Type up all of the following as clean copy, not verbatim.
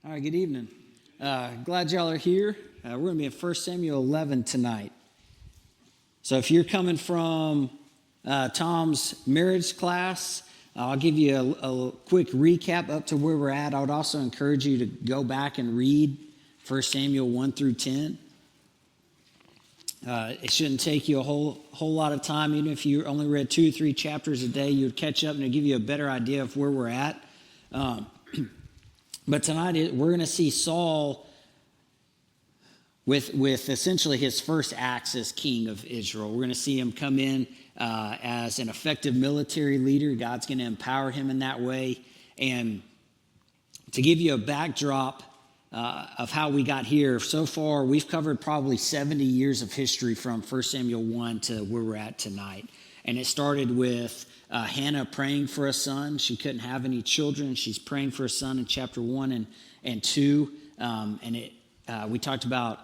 All right, good evening. Glad y'all are here. We're going to be in 1 Samuel 11 tonight. So if you're coming from Tom's marriage class, I'll give you a quick recap up to where we're at. I would also encourage you to go back and read 1 Samuel 1 through 10. It shouldn't take you a whole lot of time. Even if you only read 2 or 3 chapters a day, you'd catch up and it'd give you a better idea of where we're at. But tonight we're going to see Saul with essentially his first acts as king of Israel. We're going to see him come in as an effective military leader. God's going to empower him in that way. And to give you a backdrop of how we got here, so far we've covered probably 70 years of history from 1 Samuel 1 to where we're at tonight. And it started with Hannah praying for a son. She couldn't have any children. She's praying for a son in chapter 1 and 2. We talked about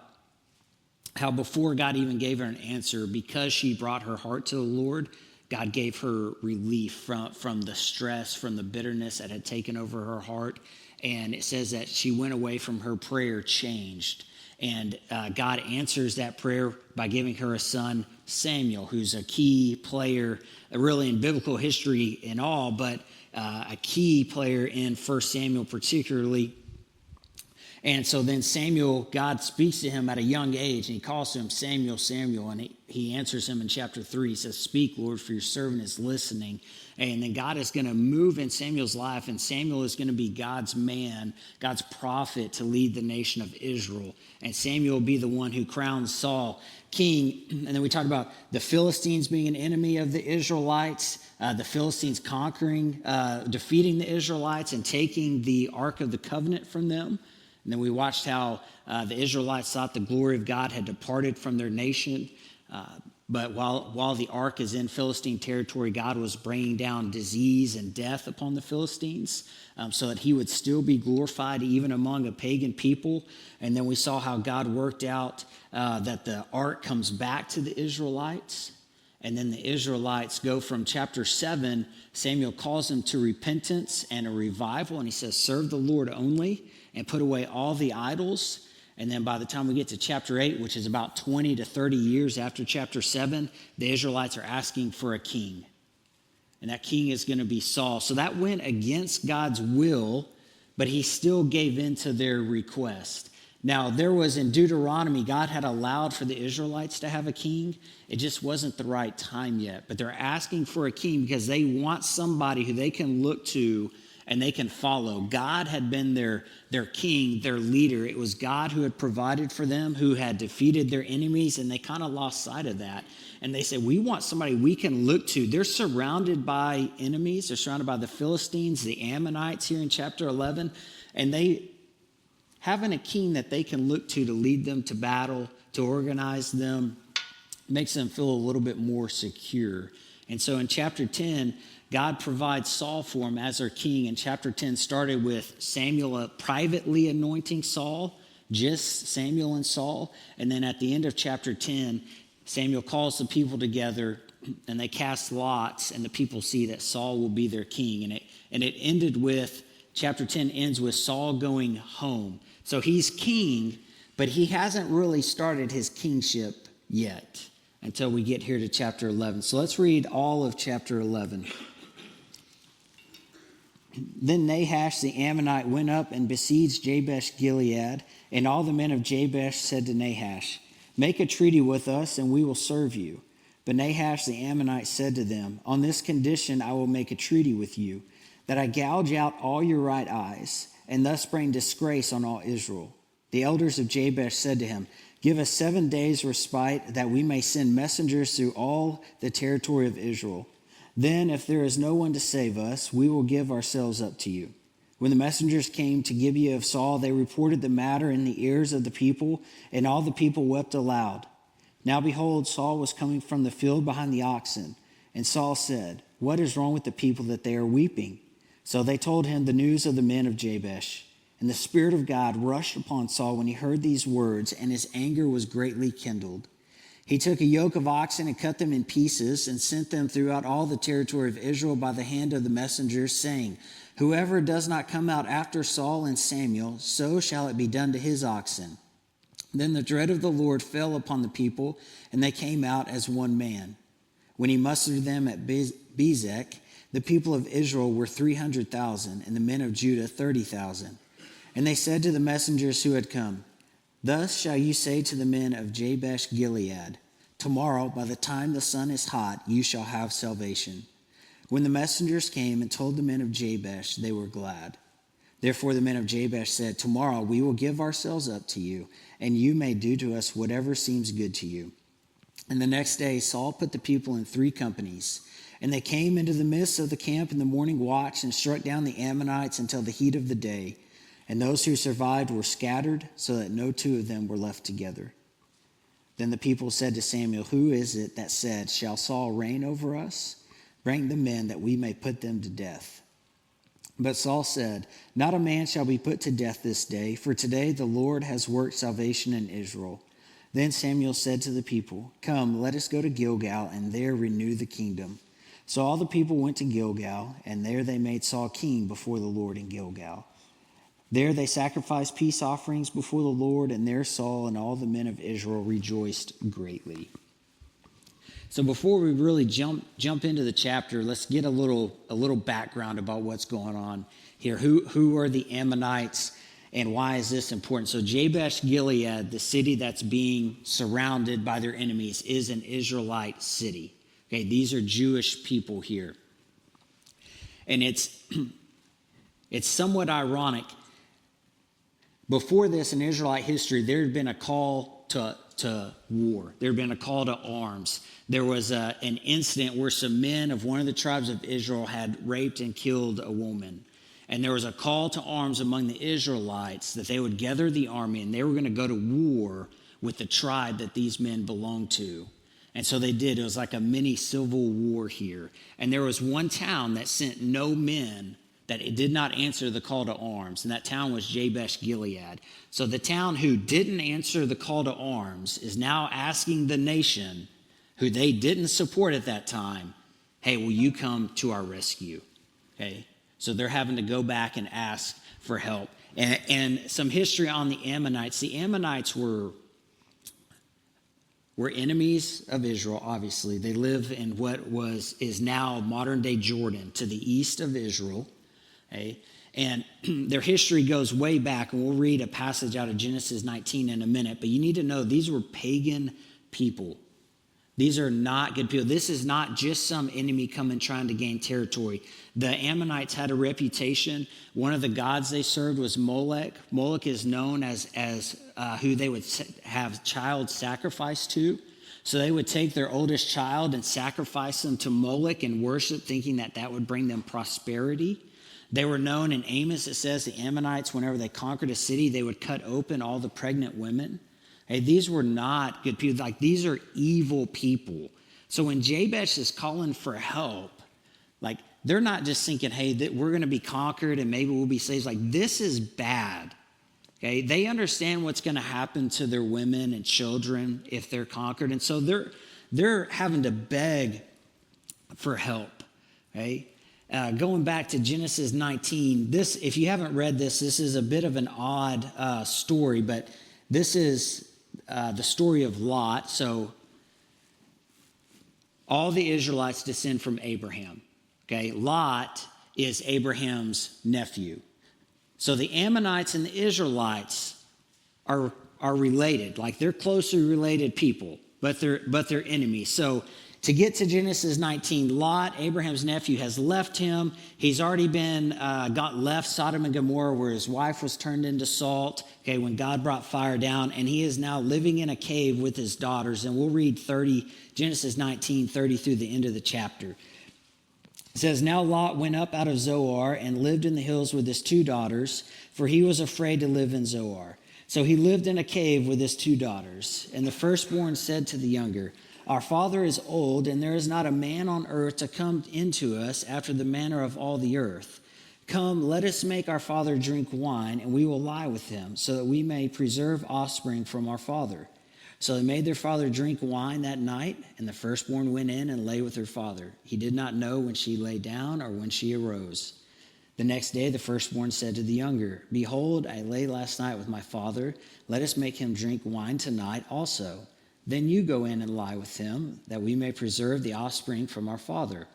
how before God even gave her an answer, because she brought her heart to the Lord, God gave her relief from the stress, from the bitterness that had taken over her heart. And it says that she went away from her prayer changed. And God answers that prayer by giving her a son, Samuel, who's a key player, really in biblical history and all, but a key player in 1 Samuel particularly. And so then Samuel, God speaks to him at a young age, and he calls to him Samuel, Samuel, and he answers him in chapter 3. He says, "Speak, Lord, for your servant is listening." And then God is going to move in Samuel's life, and Samuel is going to be God's man, God's prophet to lead the nation of Israel. And Samuel will be the one who crowns Saul king. And then we talked about the Philistines being an enemy of the Israelites, the Philistines conquering, defeating the Israelites and taking the Ark of the Covenant from them. And then we watched how the Israelites thought the glory of God had departed from their nation. But while the ark is in Philistine territory, God was bringing down disease and death upon the Philistines so that he would still be glorified even among a pagan people. And then we saw how God worked out that the ark comes back to the Israelites. And then the Israelites go from chapter 7, Samuel calls them to repentance and a revival. And he says, serve the Lord only and put away all the idols. And then by the time we get to chapter 8, which is about 20 to 30 years after chapter 7, the Israelites are asking for a king. And that king is going to be Saul. So that went against God's will, but he still gave in to their request. Now, there was in Deuteronomy, God had allowed for the Israelites to have a king. It just wasn't the right time yet. But they're asking for a king because they want somebody who they can look to and they can follow. God had been their king, their leader. It was God who had provided for them, who had defeated their enemies, and they kind of lost sight of that. And they said, we want somebody we can look to. They're surrounded by enemies. They're surrounded by the Philistines, the Ammonites here in chapter 11, and they having a king that they can look to lead them to battle, to organize them, makes them feel a little bit more secure. And so in chapter 10, God provides Saul for him as their king. And chapter 10 started with Samuel privately anointing Saul, just Samuel and Saul. And then at the end of chapter 10, Samuel calls the people together and they cast lots, and the people see that Saul will be their king. And it ended with, chapter 10 ends with Saul going home. So he's king, but he hasn't really started his kingship yet until we get here to chapter 11. So let's read all of chapter 11. Then Nahash the Ammonite went up and besieged Jabesh Gilead, and all the men of Jabesh said to Nahash, "Make a treaty with us, and we will serve you." But Nahash the Ammonite said to them, "On this condition I will make a treaty with you, that I gouge out all your right eyes, and thus bring disgrace on all Israel." The elders of Jabesh said to him, "Give us 7 days' respite, that we may send messengers through all the territory of Israel. Then, if there is no one to save us, we will give ourselves up to you." When the messengers came to Gibeah of Saul, they reported the matter in the ears of the people, and all the people wept aloud. Now behold, Saul was coming from the field behind the oxen. And Saul said, "What is wrong with the people that they are weeping?" So they told him the news of the men of Jabesh. And the Spirit of God rushed upon Saul when he heard these words, and his anger was greatly kindled. He took a yoke of oxen and cut them in pieces and sent them throughout all the territory of Israel by the hand of the messengers, saying, Whoever does not come out after Saul and Samuel, so shall it be done to his oxen. Then the dread of the Lord fell upon the people, and they came out as one man. When he mustered them at Bezek, the people of Israel were 300,000, and the men of Judah 30,000. And they said to the messengers who had come, Thus shall you say to the men of Jabesh Gilead, Tomorrow, by the time the sun is hot, you shall have salvation. When the messengers came and told the men of Jabesh, they were glad. Therefore the men of Jabesh said, Tomorrow we will give ourselves up to you, and you may do to us whatever seems good to you. And the next day Saul put the people in 3 companies, and they came into the midst of the camp in the morning watch and struck down the Ammonites until the heat of the day. And those who survived were scattered, so that no 2 of them were left together. Then the people said to Samuel, Who is it that said, Shall Saul reign over us? Bring the men that we may put them to death. But Saul said, Not a man shall be put to death this day, for today the Lord has worked salvation in Israel. Then Samuel said to the people, Come, let us go to Gilgal, and there renew the kingdom. So all the people went to Gilgal, and there they made Saul king before the Lord in Gilgal. There they sacrificed peace offerings before the Lord, and there Saul and all the men of Israel rejoiced greatly. So before we really jump into the chapter, let's get a little background about what's going on here. Who are the Ammonites, and why is this important? So Jabesh Gilead, the city that's being surrounded by their enemies, is an Israelite city. Okay, these are Jewish people here, and it's somewhat ironic. Before this, in Israelite history, there had been a call to war. There had been a call to arms. There was an incident where some men of one of the tribes of Israel had raped and killed a woman. And there was a call to arms among the Israelites that they would gather the army, and they were going to go to war with the tribe that these men belonged to. And so they did. It was like a mini civil war here. And there was one town that sent no men, that it did not answer the call to arms, and that town was Jabesh Gilead. So the town who didn't answer the call to arms is now asking the nation, who they didn't support at that time, hey, will you come to our rescue? Okay, so they're having to go back and ask for help. And some history on the Ammonites. The Ammonites were enemies of Israel, obviously. They live in what is now modern-day Jordan, to the east of Israel. Okay? And their history goes way back, and we'll read a passage out of Genesis 19 in a minute, but you need to know these were pagan people. These are not good people. This is not just some enemy coming trying to gain territory. The Ammonites had a reputation. One of the gods they served was Molech. Molech is known as who they would have child sacrifice to. So they would take their oldest child and sacrifice them to Molech and worship, thinking that would bring them prosperity. They were known in Amos, it says the Ammonites, whenever they conquered a city, they would cut open all the pregnant women. Hey, these were not good people. Like, these are evil people. So when Jabesh is calling for help, like, they're not just thinking, hey, that we're going to be conquered and maybe we'll be slaves. Like, this is bad. Okay, they understand what's going to happen to their women and children if they're conquered. And so they're having to beg for help. Okay. Going back to Genesis 19, this, if you haven't read this is a bit of an odd story, but this is the story of Lot. So all the Israelites descend from Abraham. Okay, Lot is Abraham's nephew. So the Ammonites and the Israelites are related, like they're closely related people, but they're enemies. So to get to Genesis 19, Lot, Abraham's nephew, has left him. He's already left Sodom and Gomorrah, where his wife was turned into salt, okay, when God brought fire down, and he is now living in a cave with his daughters. And we'll read Genesis 19, 30 through the end of the chapter. It says, Now Lot went up out of Zoar and lived in the hills with his 2 daughters, for he was afraid to live in Zoar. So he lived in a cave with his 2 daughters. And the firstborn said to the younger, Our father is old, and there is not a man on earth to come into us after the manner of all the earth. Come, let us make our father drink wine, and we will lie with him, so that we may preserve offspring from our father. So they made their father drink wine that night, and the firstborn went in and lay with her father. He did not know when she lay down or when she arose. The next day the firstborn said to the younger, Behold, I lay last night with my father. Let us make him drink wine tonight also. Then you go in and lie with him, that we may preserve the offspring from our father.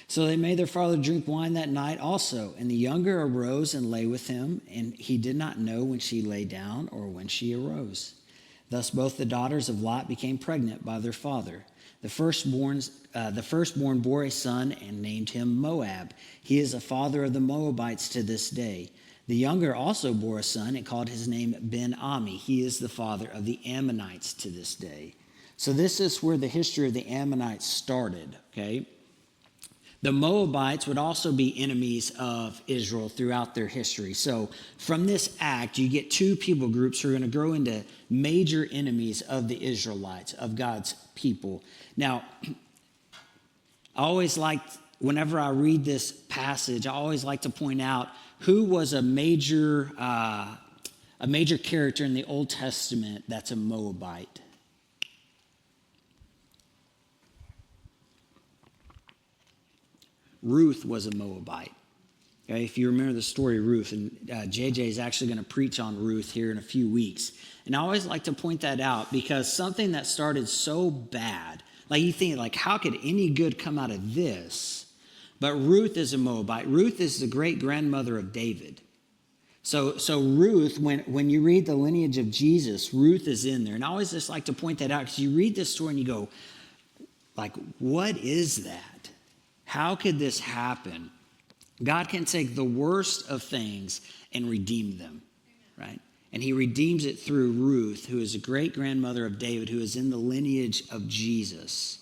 So they made their father drink wine that night also. And the younger arose and lay with him, and he did not know when she lay down or when she arose. Thus both the daughters of Lot became pregnant by their father. The firstborn bore a son and named him Moab. He is the father of the Moabites to this day. The younger also bore a son and called his name Ben-Ami. He is the father of the Ammonites to this day. So this is where the history of the Ammonites started, okay? The Moabites would also be enemies of Israel throughout their history. So from this act, you get two people groups who are going to grow into major enemies of the Israelites, of God's people. Now, I always liked, whenever I read this passage, I always like to point out who was a major character in the Old Testament that's a Moabite. Ruth was a Moabite. Okay, if you remember the story of Ruth, and JJ is actually going to preach on Ruth here in a few weeks. And I always like to point that out because something that started so bad, like you think, like, how could any good come out of this? But Ruth is a Moabite. Ruth is the great-grandmother of David. So Ruth, when you read the lineage of Jesus, Ruth is in there. And I always just like to point that out because you read this story and you go, like, what is that? How could this happen? God can take the worst of things and redeem them, right? And he redeems it through Ruth, who is a great-grandmother of David, who is in the lineage of Jesus.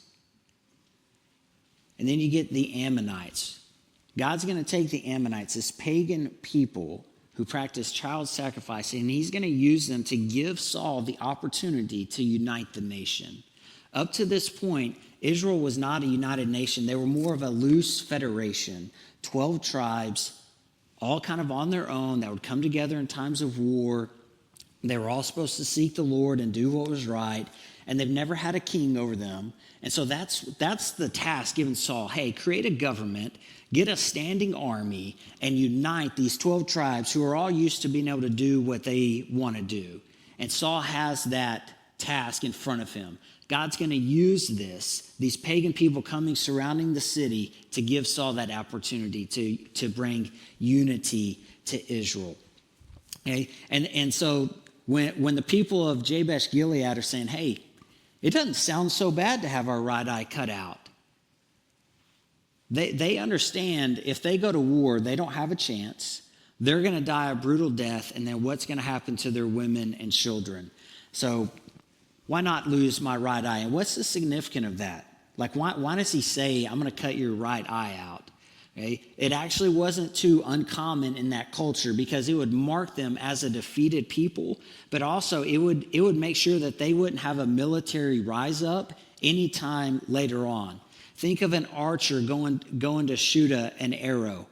And then you get the Ammonites. God's going to take the Ammonites, this pagan people who practice child sacrifice, and he's going to use them to give Saul the opportunity to unite the nation. Up to this point, Israel was not a united nation. They were more of a loose federation, 12 tribes, all kind of on their own, that would come together in times of war. They were all supposed to seek the Lord and do what was right, and they've never had a king over them. And so that's the task given Saul. Hey, create a government, get a standing army, and unite these 12 tribes who are all used to being able to do what they want to do. And Saul has that task in front of him. God's going to use these pagan people coming, surrounding the city, to give Saul that opportunity to bring unity to Israel. Okay? And so when the people of Jabesh Gilead are saying, hey, it doesn't sound so bad to have our right eye cut out. They understand if they go to war, they don't have a chance. They're going to die a brutal death, and then what's going to happen to their women and children? So why not lose my right eye? And what's the significance of that? Like, why does he say, I'm going to cut your right eye out? Okay? It actually wasn't too uncommon in that culture because it would mark them as a defeated people, but also it would make sure that they wouldn't have a military rise up anytime later on. Think of an archer going to shoot an arrow.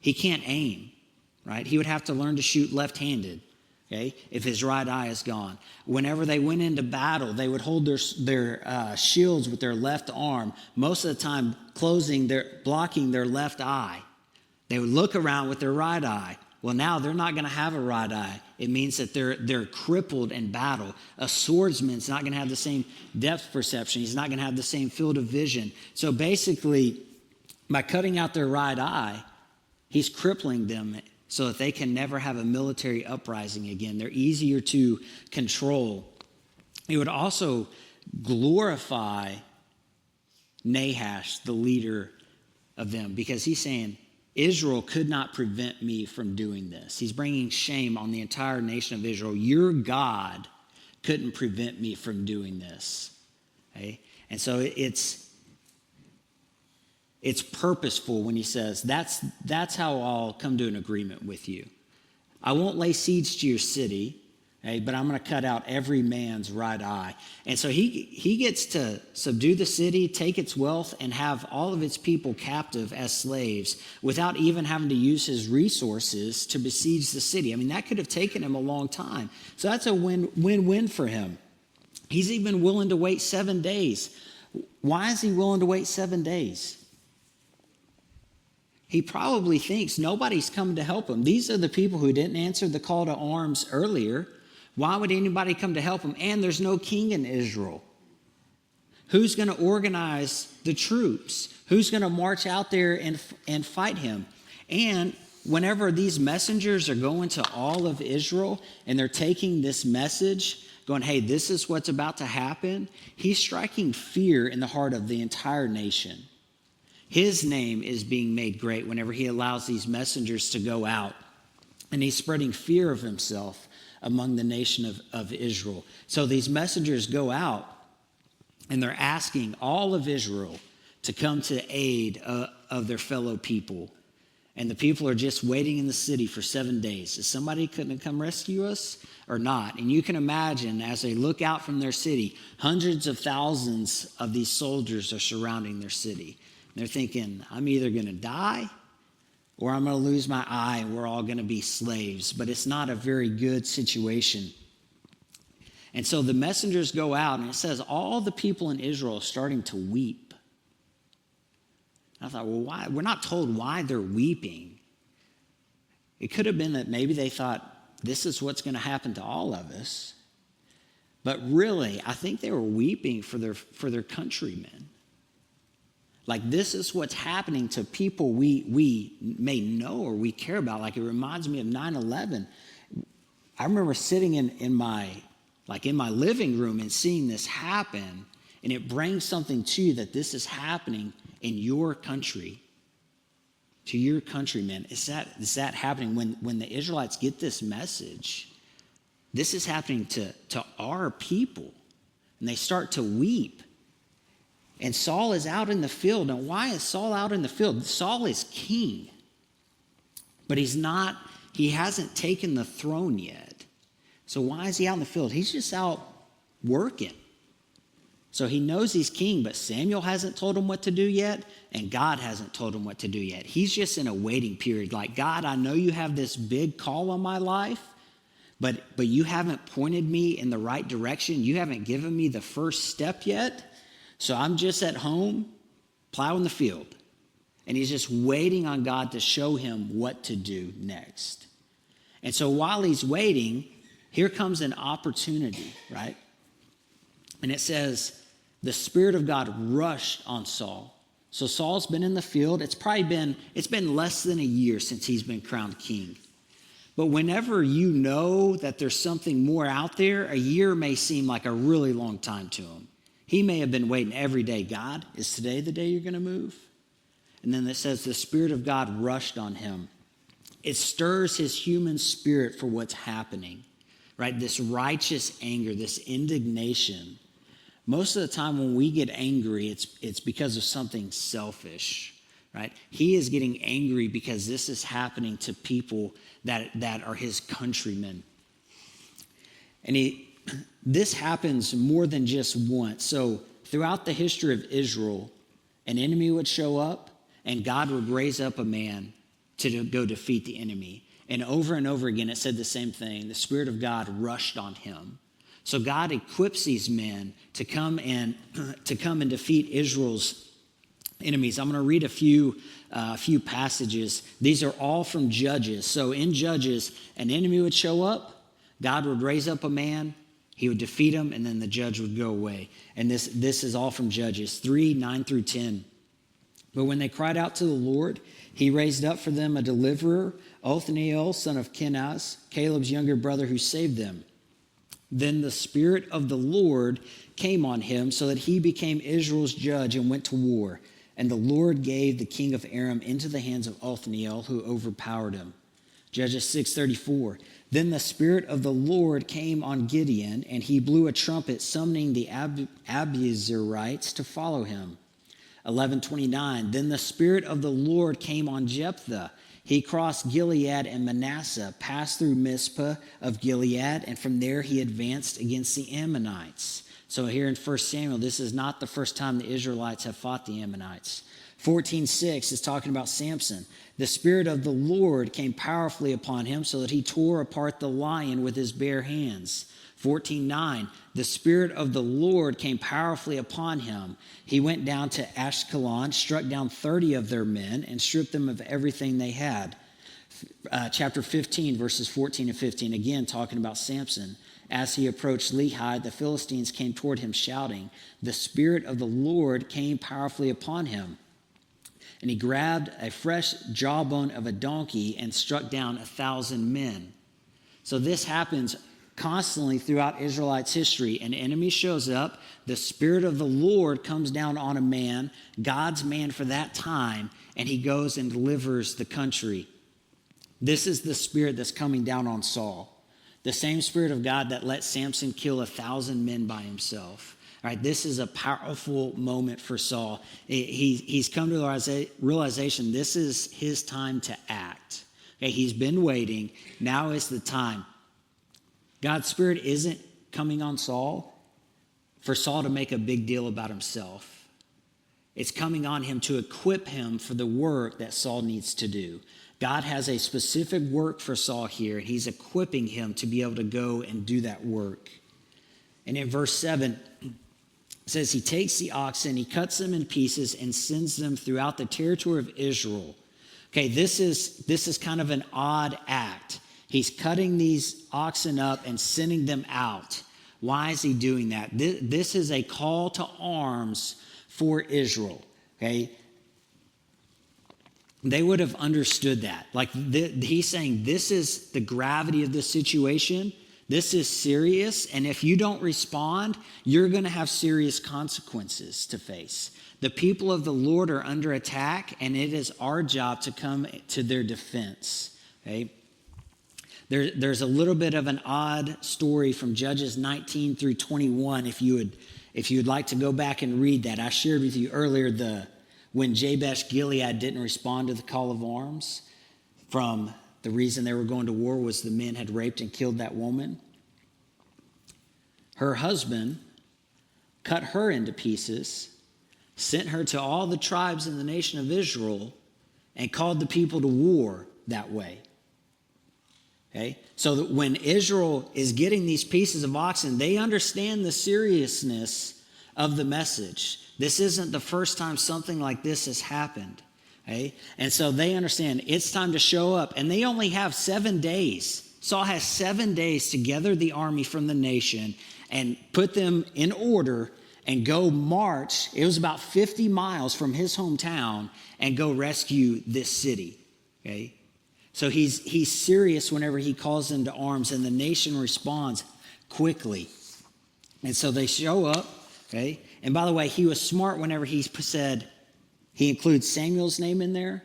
He can't aim, right? He would have to learn to shoot left-handed. Okay, if his right eye is gone. Whenever they went into battle, they would hold their shields with their left arm, most of the time blocking their left eye. They would look around with their right eye. Well, now they're not going to have a right eye. It means that they're crippled in battle. A swordsman's not going to have the same depth perception. He's not going to have the same field of vision. So basically, by cutting out their right eye, he's crippling them so that they can never have a military uprising again. They're easier to control. It would also glorify Nahash, the leader of them, because he's saying, Israel could not prevent me from doing this. He's bringing shame on the entire nation of Israel. Your God couldn't prevent me from doing this. Okay? And so it's purposeful when he says, that's how I'll come to an agreement with you. I won't lay siege to your city, okay, but I'm going to cut out every man's right eye. And so he gets to subdue the city, take its wealth, and have all of its people captive as slaves without even having to use his resources to besiege the city. I mean, that could have taken him a long time. So that's a win-win for him. He's even willing to wait 7 days. Why is he willing to wait 7 days? he probably thinks nobody's coming to help him. These are the people who didn't answer the call to arms earlier. Why would anybody come to help him? And there's no king in Israel. Who's going to organize the troops? Who's going to march out there and fight him? And whenever these messengers are going to all of Israel and they're taking this message, going, hey, this is what's about to happen, he's striking fear in the heart of the entire nation. His name is being made great whenever he allows these messengers to go out. And he's spreading fear of himself among the nation of Israel. So these messengers go out and they're asking all of Israel to come to the aid of their fellow people. And the people are just waiting in the city for 7 days. Is somebody going to come rescue us or not? And you can imagine as they look out from their city, hundreds of thousands of these soldiers are surrounding their city. They're thinking, I'm either going to die or I'm going to lose my eye and we're all going to be slaves. But it's not a very good situation. And so the messengers go out and it says all the people in Israel are starting to weep. I thought, well, why? We're not told why they're weeping. It could have been that maybe they thought this is what's going to happen to all of us. But really, I think they were weeping for their countrymen. Like, this is what's happening to people we may know or we care about. Like, it reminds me of 9/11. I remember sitting in my living room and seeing this happen, and it brings something to you that this is happening in your country, to your countrymen. Is that happening when the Israelites get this message? This is happening to our people, and they start to weep. And Saul is out in the field. Now, why is Saul out in the field? Saul is king, but he hasn't taken the throne yet. So why is he out in the field? He's just out working. So he knows he's king, but Samuel hasn't told him what to do yet, and God hasn't told him what to do yet. He's just in a waiting period. Like, God, I know you have this big call on my life, but you haven't pointed me in the right direction. You haven't given me the first step yet. So I'm just at home plowing the field. And he's just waiting on God to show him what to do next. And so while he's waiting, here comes an opportunity, right? And it says, the Spirit of God rushed on Saul. So Saul's been in the field. It's been less than a year since he's been crowned king. But whenever you know that there's something more out there, a year may seem like a really long time to him. He may have been waiting every day. God, is today the day you're going to move? And then it says the Spirit of God rushed on him. It stirs his human spirit for what's happening, right? This righteous anger, this indignation. Most of the time when we get angry, it's because of something selfish, right? He is getting angry because this is happening to people that are his countrymen. And this happens more than just once. So throughout the history of Israel, an enemy would show up and God would raise up a man to go defeat the enemy. And over again, it said the same thing. The Spirit of God rushed on him. So God equips these men to come and defeat Israel's enemies. I'm going to read a few passages. These are all from Judges. So in Judges, an enemy would show up. God would raise up a man. He would defeat him, and then the judge would go away. And this is all from Judges 3:9-10. But when they cried out to the Lord, he raised up for them a deliverer, Othniel, son of Kenaz, Caleb's younger brother, who saved them. Then the Spirit of the Lord came on him, so that he became Israel's judge and went to war. And the Lord gave the king of Aram into the hands of Othniel, who overpowered him. Judges 6:34. Then the Spirit of the Lord came on Gideon, and he blew a trumpet, summoning the Abiezrites to follow him. 11:29. Then the Spirit of the Lord came on Jephthah. He crossed Gilead and Manasseh, passed through Mizpah of Gilead, and from there he advanced against the Ammonites. So here in 1 Samuel, this is not the first time the Israelites have fought the Ammonites. 14:6 is talking about Samson. The Spirit of the Lord came powerfully upon him so that he tore apart the lion with his bare hands. 14:9, the Spirit of the Lord came powerfully upon him. He went down to Ashkelon, struck down 30 of their men, and stripped them of everything they had. Chapter 15, verses 14 and 15, again talking about Samson. As he approached Lehi, the Philistines came toward him shouting. The Spirit of the Lord came powerfully upon him. And he grabbed a fresh jawbone of a donkey and struck down 1,000 men. So this happens constantly throughout Israelites' history. An enemy shows up, the Spirit of the Lord comes down on a man, God's man for that time, and he goes and delivers the country. This is the Spirit that's coming down on Saul. The same Spirit of God that let Samson kill 1,000 men by himself. All right, this is a powerful moment for Saul. He's come to the realization this is his time to act. Okay, he's been waiting. Now is the time. God's Spirit isn't coming on Saul for Saul to make a big deal about himself. It's coming on him to equip him for the work that Saul needs to do. God has a specific work for Saul here, and he's equipping him to be able to go and do that work. And in verse 7, it says, he takes the oxen, he cuts them in pieces, and sends them throughout the territory of Israel. Okay, this is kind of an odd act. He's cutting these oxen up and sending them out. Why is he doing that? This is a call to arms for Israel, okay? They would have understood that. Like he's saying, this is the gravity of the situation. This is serious. And if you don't respond, you're going to have serious consequences to face. The people of the Lord are under attack, and it is our job to come to their defense. Okay? There's a little bit of an odd story from Judges 19 through 21. If you would like to go back and read that. I shared with you earlier when Jabesh Gilead didn't respond to the call of arms from the reason they were going to war was the men had raped and killed that woman. Her husband cut her into pieces, sent her to all the tribes in the nation of Israel, and called the people to war that way. Okay? So that when Israel is getting these pieces of oxen, they understand the seriousness of the message. This isn't the first time something like this has happened. Okay? And so they understand it's time to show up. And they only have 7 days. Saul has 7 days to gather the army from the nation and put them in order and go march. It was about 50 miles from his hometown and go rescue this city. Okay? So he's serious whenever he calls them to arms, and the nation responds quickly. And so they show up, okay? And by the way, he was smart whenever he said he includes Samuel's name in there,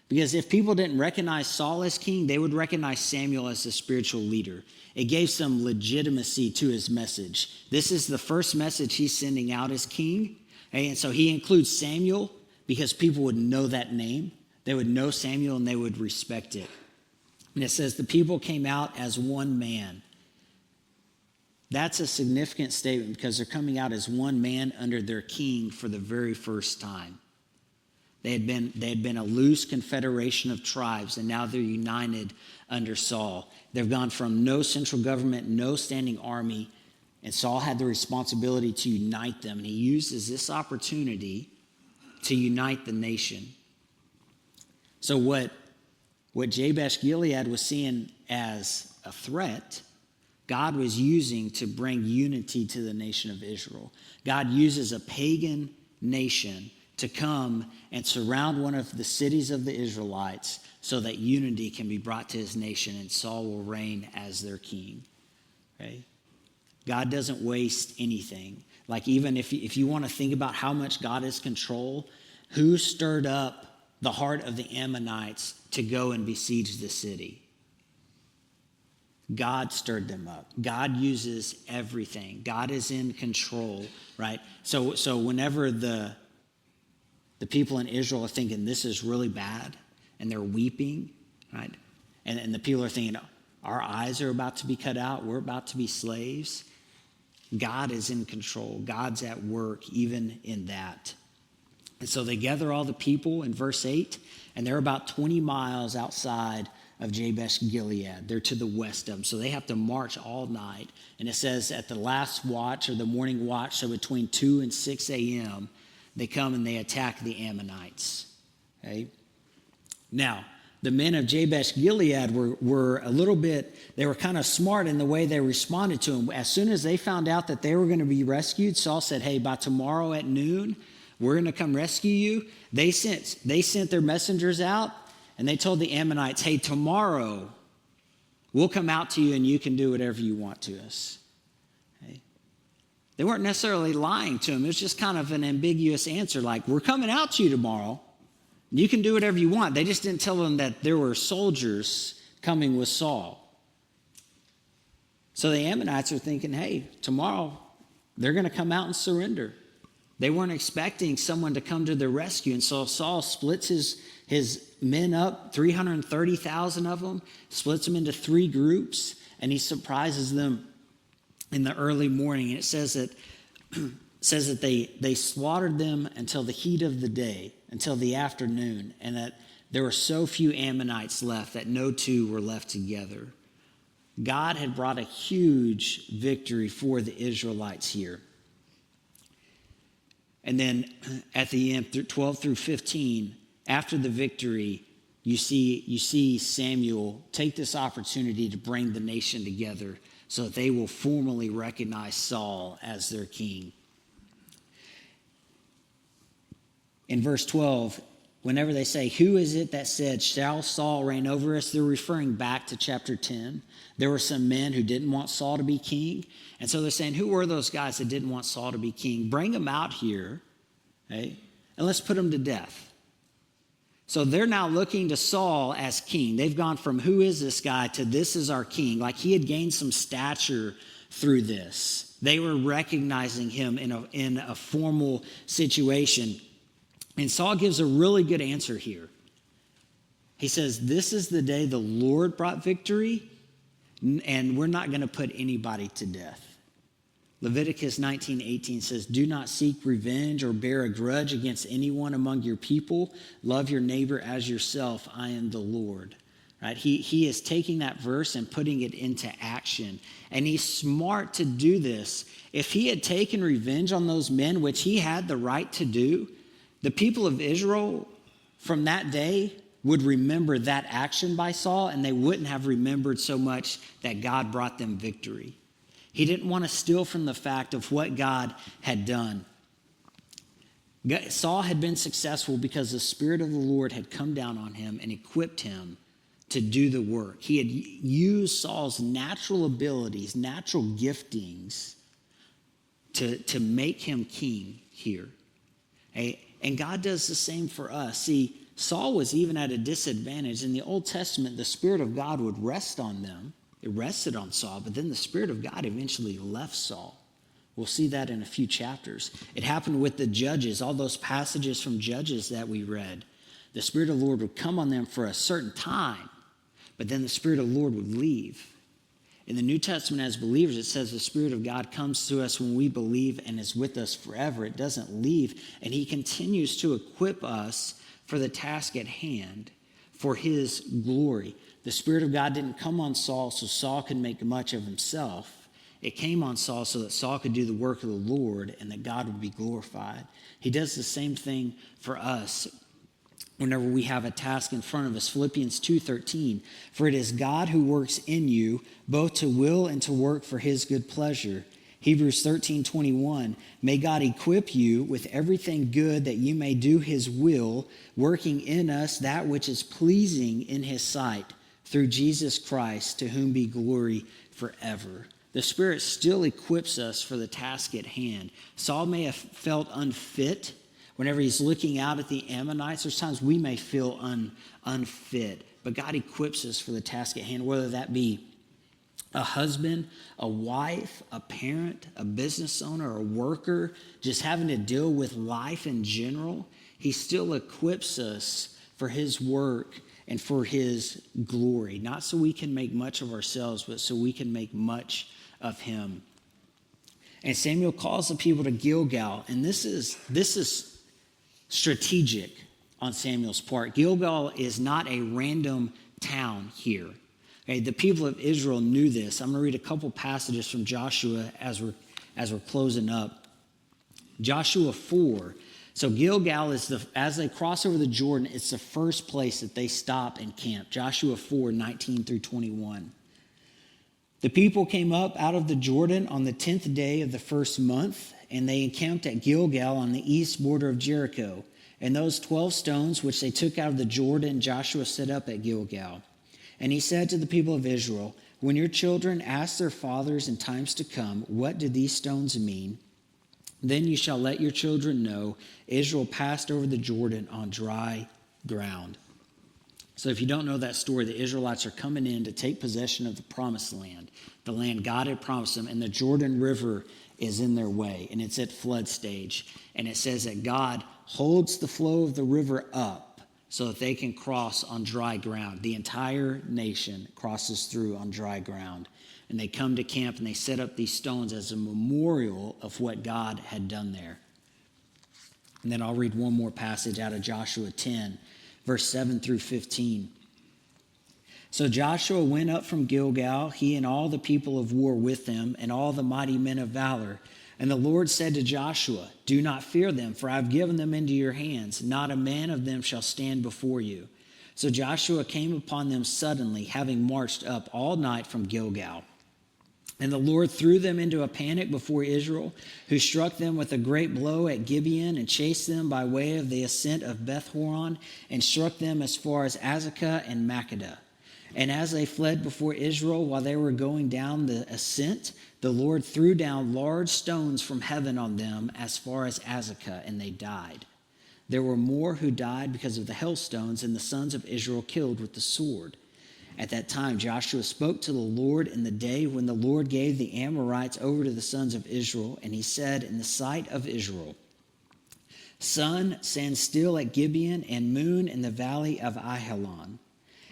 because if people didn't recognize Saul as king, they would recognize Samuel as the spiritual leader. It gave some legitimacy to his message. This is the first message he's sending out as king, okay? And so he includes Samuel because people would know that name. They would know Samuel and they would respect it. And it says the people came out as one man. That's a significant statement because they're coming out as one man under their king for the very first time. They had been a loose confederation of tribes, and now they're united under Saul. They've gone from no central government, no standing army, and Saul had the responsibility to unite them. And he uses this opportunity to unite the nation. So what Jabesh Gilead was seeing as a threat, God was using to bring unity to the nation of Israel. God uses a pagan nation to come and surround one of the cities of the Israelites so that unity can be brought to his nation and Saul will reign as their king. Okay? God doesn't waste anything. Like even if you want to think about how much God is control, who stirred up the heart of the Ammonites to go and besiege the city? God stirred them up. God uses everything. God is in control, right? So whenever the people in Israel are thinking this is really bad and they're weeping, right? And the people are thinking our eyes are about to be cut out. We're about to be slaves. God is in control. God's at work even in that. And so they gather all the people in verse 8, and they're about 20 miles outside of Jabesh Gilead. They're to the west of them. So they have to march all night. And it says at the last watch or the morning watch, so between 2 and 6 a.m., they come and they attack the Ammonites. Okay? Now, the men of Jabesh Gilead were a little bit, they were kind of smart in the way they responded to him. As soon as they found out that they were going to be rescued, Saul said, hey, by tomorrow at noon, we're going to come rescue you. They sent their messengers out, and they told the Ammonites, hey, tomorrow we'll come out to you and you can do whatever you want to us. Okay? They weren't necessarily lying to him. It was just kind of an ambiguous answer, like, we're coming out to you tomorrow. You can do whatever you want. They just didn't tell them that there were soldiers coming with Saul. So the Ammonites are thinking, hey, tomorrow they're going to come out and surrender. They weren't expecting someone to come to their rescue. And so Saul splits his men up, 330,000 of them, splits them into 3 groups, and he surprises them in the early morning. And it says that they slaughtered them until the heat of the day, until the afternoon, and that there were so few Ammonites left that no 2 were left together. God had brought a huge victory for the Israelites here. And then at the end, 12 through 15, after the victory, you see Samuel take this opportunity to bring the nation together so that they will formally recognize Saul as their king. In verse 12, whenever they say, who is it that said, shall Saul reign over us? They're referring back to chapter 10. There were some men who didn't want Saul to be king. And so they're saying, who were those guys that didn't want Saul to be king? Bring them out here, okay, and let's put them to death. So they're now looking to Saul as king. They've gone from who is this guy to this is our king. Like he had gained some stature through this. They were recognizing him in a formal situation. And Saul gives a really good answer here. He says, this is the day the Lord brought victory, and we're not going to put anybody to death. Leviticus 19:18 says, do not seek revenge or bear a grudge against anyone among your people. Love your neighbor as yourself. I am the Lord. Right? He is taking that verse and putting it into action. And he's smart to do this. If he had taken revenge on those men, which he had the right to do, the people of Israel from that day would remember that action by Saul, and they wouldn't have remembered so much that God brought them victory. He didn't want to steal from the fact of what God had done. Saul had been successful because the Spirit of the Lord had come down on him and equipped him to do the work. He had used Saul's natural abilities, natural giftings to make him king here. And God does the same for us. See, Saul was even at a disadvantage. In the Old Testament, the Spirit of God would rest on them. It rested on Saul, but then the Spirit of God eventually left Saul. We'll see that in a few chapters. It happened with the judges, all those passages from Judges that we read. The Spirit of the Lord would come on them for a certain time, but then the Spirit of the Lord would leave. In the New Testament, as believers, it says the Spirit of God comes to us when we believe and is with us forever. It doesn't leave, and he continues to equip us for the task at hand, for his glory. The Spirit of God didn't come on Saul so Saul could make much of himself. It came on Saul so that Saul could do the work of the Lord and that God would be glorified. He does the same thing for us whenever we have a task in front of us. Philippians 2:13, for it is God who works in you both to will and to work for his good pleasure. Hebrews 13:21, may God equip you with everything good that you may do his will, working in us that which is pleasing in his sight, through Jesus Christ, to whom be glory forever. The Spirit still equips us for the task at hand. Saul may have felt unfit whenever he's looking out at the Ammonites. There's times we may feel unfit, but God equips us for the task at hand, whether that be a husband, a wife, a parent, a business owner, a worker, just having to deal with life in general. He still equips us for his work and for his glory, not so we can make much of ourselves, but so we can make much of him. And Samuel calls the people to Gilgal, and this is strategic on Samuel's part. Gilgal is not a random town here. Okay, the people of Israel knew this. I'm going to read a couple passages from Joshua as we're closing up. Joshua 4. So Gilgal is as they cross over the Jordan, it's the first place that they stop and camp. Joshua 4, 19 through 21. The people came up out of the Jordan on the 10th day of the first month, and they encamped at Gilgal on the east border of Jericho. And those 12 stones which they took out of the Jordan, Joshua set up at Gilgal. And he said to the people of Israel, when your children ask their fathers in times to come, what do these stones mean? Then you shall let your children know Israel passed over the Jordan on dry ground. So if you don't know that story, the Israelites are coming in to take possession of the promised land, the land God had promised them, and the Jordan River is in their way, and it's at flood stage. And it says that God holds the flow of the river up so that they can cross on dry ground. The entire nation crosses through on dry ground. And they come to camp and they set up these stones as a memorial of what God had done there. And then I'll read one more passage out of Joshua 10, verse 7 through 15. So Joshua went up from Gilgal, he and all the people of war with him, and all the mighty men of valor. And the Lord said to Joshua, do not fear them, for I have given them into your hands. Not a man of them shall stand before you. So Joshua came upon them suddenly, having marched up all night from Gilgal. And the Lord threw them into a panic before Israel, who struck them with a great blow at Gibeon and chased them by way of the ascent of Beth-horon and struck them as far as Azekah and Makkedah. And as they fled before Israel while they were going down the ascent, the Lord threw down large stones from heaven on them as far as Azekah, and they died. There were more who died because of the hailstones than the sons of Israel killed with the sword. At that time, Joshua spoke to the Lord in the day when the Lord gave the Amorites over to the sons of Israel, and he said in the sight of Israel, sun, stand still at Gibeon, and moon in the valley of Ajalon.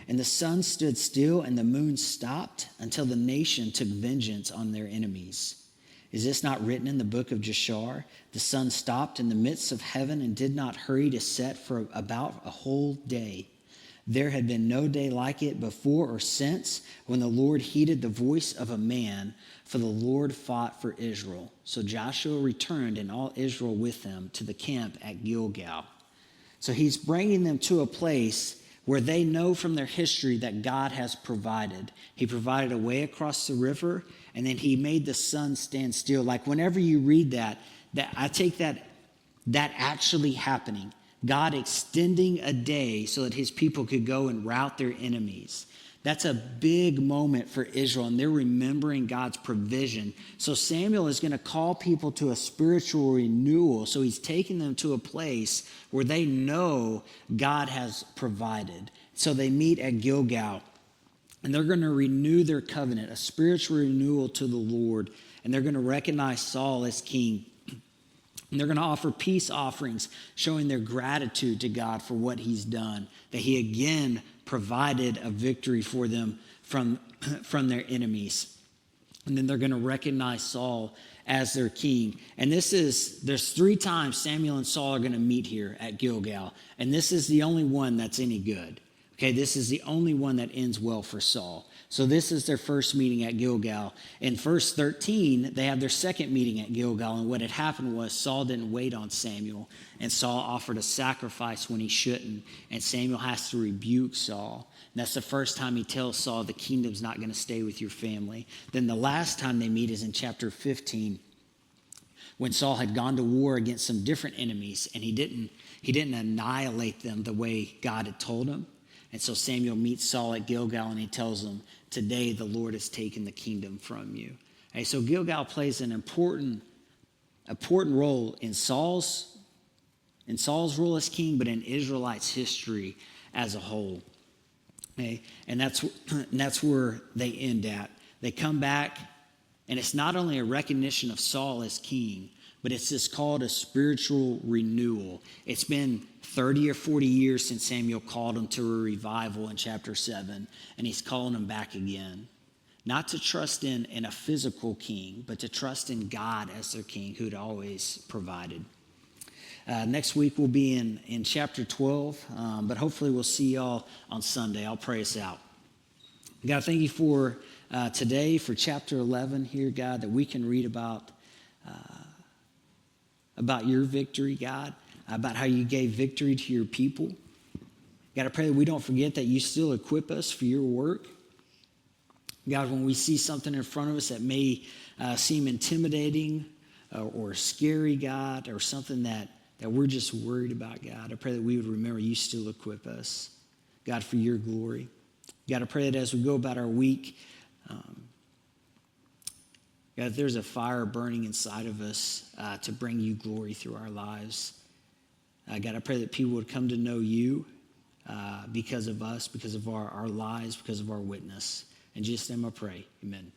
And the sun stood still, and the moon stopped until the nation took vengeance on their enemies. Is this not written in the book of Jashar? The sun stopped in the midst of heaven and did not hurry to set for about a whole day. There had been no day like it before or since when the Lord heeded the voice of a man, for the Lord fought for Israel. So Joshua returned and all Israel with him to the camp at Gilgal. So he's bringing them to a place where they know from their history that God has provided. He provided a way across the river, and then he made the sun stand still. Like whenever you read that I take that actually happening. God extending a day so that his people could go and rout their enemies. That's a big moment for Israel, and they're remembering God's provision. So Samuel is going to call people to a spiritual renewal. So he's taking them to a place where they know God has provided. So they meet at Gilgal, and they're going to renew their covenant, a spiritual renewal to the Lord, and they're going to recognize Saul as king. And they're going to offer peace offerings, showing their gratitude to God for what he's done, that he again provided a victory for them from their enemies. And then they're going to recognize Saul as their king. And there's 3 times Samuel and Saul are going to meet here at Gilgal. And this is the only one that's any good. Okay, this is the only one that ends well for Saul. So this is their first meeting at Gilgal. In verse 13, they have their second meeting at Gilgal. And what had happened was Saul didn't wait on Samuel. And Saul offered a sacrifice when he shouldn't. And Samuel has to rebuke Saul. And that's the first time he tells Saul, the kingdom's not going to stay with your family. Then the last time they meet is in chapter 15, when Saul had gone to war against some different enemies. And he didn't annihilate them the way God had told him. And so Samuel meets Saul at Gilgal, and he tells him, today the Lord has taken the kingdom from you. Okay, so Gilgal plays an important role in Saul's role as king, but in Israelites' history as a whole. Okay, and that's where they end at. They come back, and it's not only a recognition of Saul as king, but it's just called a spiritual renewal. It's been 30 or 40 years since Samuel called them to a revival in chapter 7, and he's calling them back again. Not to trust in a physical king, but to trust in God as their king who'd always provided. Next week we'll be in chapter 12, but hopefully we'll see y'all on Sunday. I'll pray us out. God, thank you for today, for chapter 11 here, God, that we can read about your victory, God, about how you gave victory to your people. God, I pray that we don't forget that you still equip us for your work. God, when we see something in front of us that may seem intimidating or scary, God, or something that we're just worried about, God, I pray that we would remember you still equip us, God, for your glory. God, I pray that as we go about our week, God, if there's a fire burning inside of us to bring you glory through our lives, God, I pray that people would come to know you because of us, because of our lives, because of our witness. In Jesus' name I pray, amen.